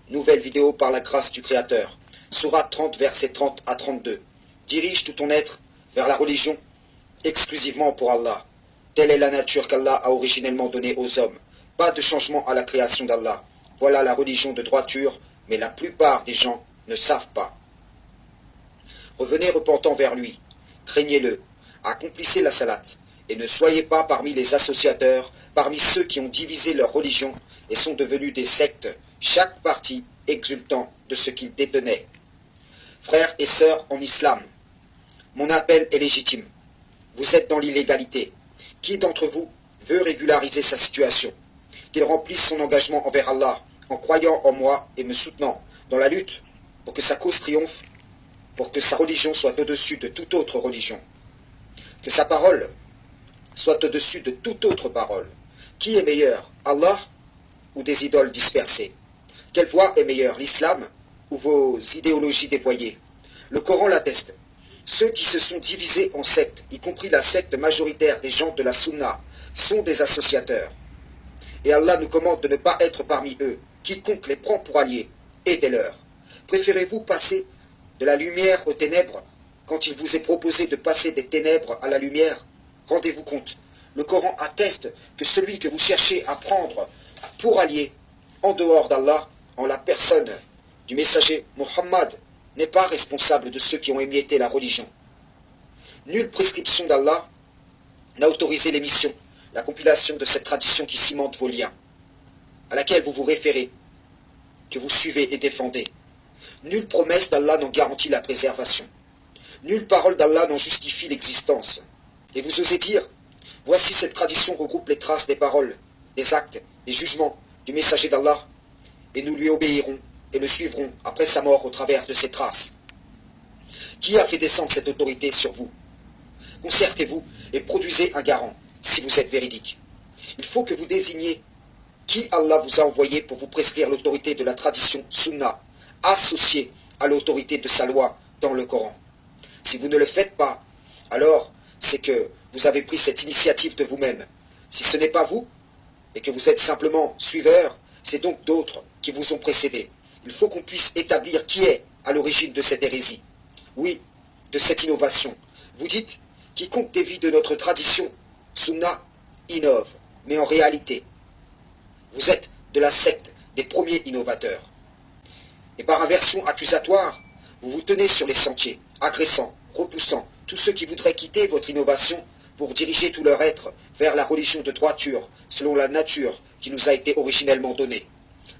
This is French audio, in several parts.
Nouvelle vidéo par la grâce du Créateur. Sourate 30, versets 30 à 32. Dirige tout ton être vers la religion exclusivement pour Allah. Telle est la nature qu'Allah a originellement donnée aux hommes. Pas de changement à la création d'Allah. Voilà la religion de droiture, mais la plupart des gens ne savent pas. Revenez repentant vers lui. Craignez-le. Accomplissez la salate. Et ne soyez pas parmi les associateurs, parmi ceux qui ont divisé leur religion et sont devenus des sectes, chaque parti exultant de ce qu'ils détenaient. Frères et sœurs en islam, mon appel est légitime. Vous êtes dans l'illégalité. Qui d'entre vous veut régulariser sa situation? Qu'il remplisse son engagement envers Allah, en croyant en moi et me soutenant dans la lutte pour que sa cause triomphe, pour que sa religion soit au-dessus de toute autre religion. Que sa parole soit au-dessus de toute autre parole. Qui est meilleur, Allah ou des idoles dispersées? Quelle voie est meilleure, l'islam ou vos idéologies dévoyées? Le Coran l'atteste. Ceux qui se sont divisés en sectes, y compris la secte majoritaire des gens de la Sunna, sont des associateurs. Et Allah nous commande de ne pas être parmi eux. Quiconque les prend pour alliés, aidez-leur. Préférez-vous passer de la lumière aux ténèbres quand il vous est proposé de passer des ténèbres à la lumière? Rendez-vous compte, le Coran atteste que celui que vous cherchez à prendre pour allié en dehors d'Allah, en la personne du messager Muhammad, n'est pas responsable de ceux qui ont émietté la religion. Nulle prescription d'Allah n'a autorisé l'émission, la compilation de cette tradition qui cimente vos liens, à laquelle vous vous référez, que vous suivez et défendez. Nulle promesse d'Allah n'en garantit la préservation. Nulle parole d'Allah n'en justifie l'existence. Et vous osez dire, voici cette tradition regroupe les traces des paroles, des actes, des jugements du messager d'Allah, et nous lui obéirons et le suivrons après sa mort au travers de ces traces. Qui a fait descendre cette autorité sur vous? Concertez-vous et produisez un garant, si vous êtes véridique. Il faut que vous désigniez qui Allah vous a envoyé pour vous prescrire l'autorité de la tradition sunna, associée à l'autorité de sa loi dans le Coran. Si vous ne le faites pas, alors c'est que vous avez pris cette initiative de vous-même. Si ce n'est pas vous, et que vous êtes simplement suiveur, c'est donc d'autres qui vous ont précédé. Il faut qu'on puisse établir qui est à l'origine de cette hérésie. Oui, de cette innovation. Vous dites, quiconque dévie de notre tradition, sunna, innove. Mais en réalité, vous êtes de la secte des premiers innovateurs. Et par inversion accusatoire, vous vous tenez sur les sentiers, agressant, repoussant tous ceux qui voudraient quitter votre innovation pour diriger tout leur être vers la religion de droiture, selon la nature qui nous a été originellement donnée.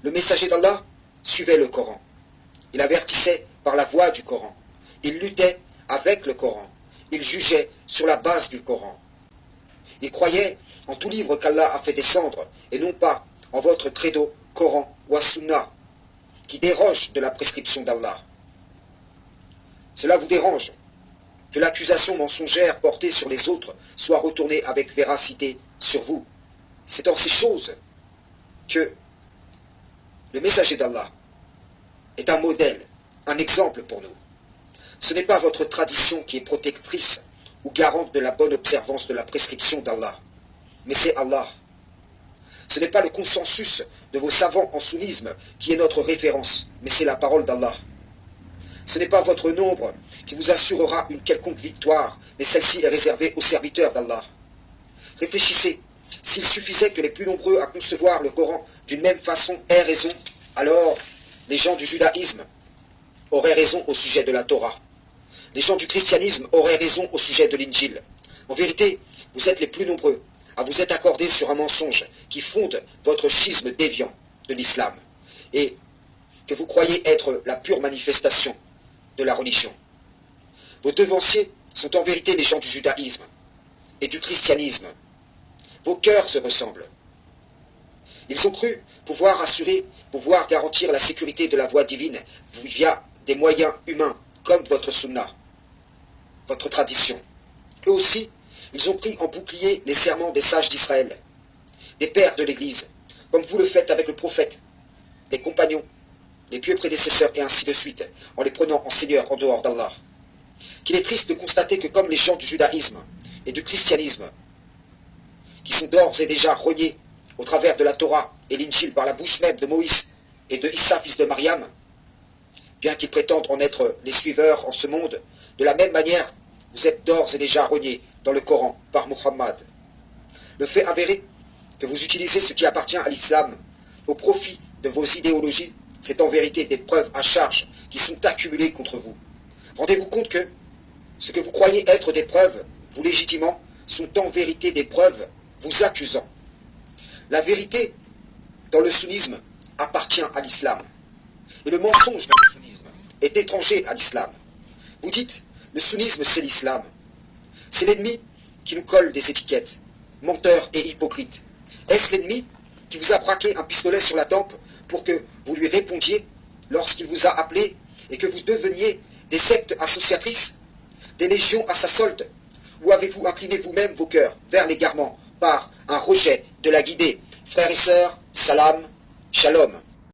Le messager d'Allah suivait le Coran. Il avertissait par la voix du Coran. Il luttait avec le Coran. Il jugeait sur la base du Coran. Il croyait en tout livre qu'Allah a fait descendre, et non pas en votre credo, Coran ou Sunna, qui déroge de la prescription d'Allah. Cela vous dérange que l'accusation mensongère portée sur les autres soit retournée avec véracité sur vous. C'est dans ces choses que le messager d'Allah est un modèle, un exemple pour nous. Ce n'est pas votre tradition qui est protectrice ou garante de la bonne observance de la prescription d'Allah, mais c'est Allah. Ce n'est pas le consensus de vos savants en sunnisme qui est notre référence, mais c'est la parole d'Allah. Ce n'est pas votre nombre qui vous assurera une quelconque victoire, mais celle-ci est réservée aux serviteurs d'Allah. Réfléchissez, s'il suffisait que les plus nombreux à concevoir le Coran d'une même façon aient raison, alors les gens du judaïsme auraient raison au sujet de la Torah. Les gens du christianisme auraient raison au sujet de l'Injil. En vérité, vous êtes les plus nombreux à vous être accordés sur un mensonge qui fonde votre schisme déviant de l'islam et que vous croyez être la pure manifestation de la religion. Vos devanciers sont en vérité les gens du judaïsme et du christianisme. Vos cœurs se ressemblent. Ils ont cru pouvoir garantir la sécurité de la voie divine via des moyens humains comme votre sunna, votre tradition. Eux aussi, ils ont pris en bouclier les serments des sages d'Israël, des pères de l'Église, comme vous le faites avec le prophète, les compagnons, les pieux prédécesseurs et ainsi de suite, en les prenant en seigneur en dehors d'Allah. Qu'il est triste de constater que comme les gens du judaïsme et du christianisme, qui sont d'ores et déjà reniés au travers de la Torah et l'Injil par la bouche même de Moïse et de Issa, fils de Mariam, bien qu'ils prétendent en être les suiveurs en ce monde, de la même manière, vous êtes d'ores et déjà rognés dans le Coran par Muhammad. Le fait avéré que vous utilisez ce qui appartient à l'islam au profit de vos idéologies, c'est en vérité des preuves à charge qui sont accumulées contre vous. Rendez-vous compte que ce que vous croyez être des preuves, vous légitimant, sont en vérité des preuves vous accusant. La vérité dans le sunnisme appartient à l'islam. Et le mensonge dans le sunnisme est étranger à l'islam. Vous dites, le sunnisme c'est l'islam. C'est l'ennemi qui nous colle des étiquettes, menteur et hypocrite. Est-ce l'ennemi qui vous a braqué un pistolet sur la tempe pour que vous lui répondiez lorsqu'il vous a appelé et que vous deveniez des sectes associatrices, des légions à sa solde? Ou avez-vous incliné vous-même vos cœurs vers l'égarement par un rejet de la guidée? Frères et sœurs, salam, shalom.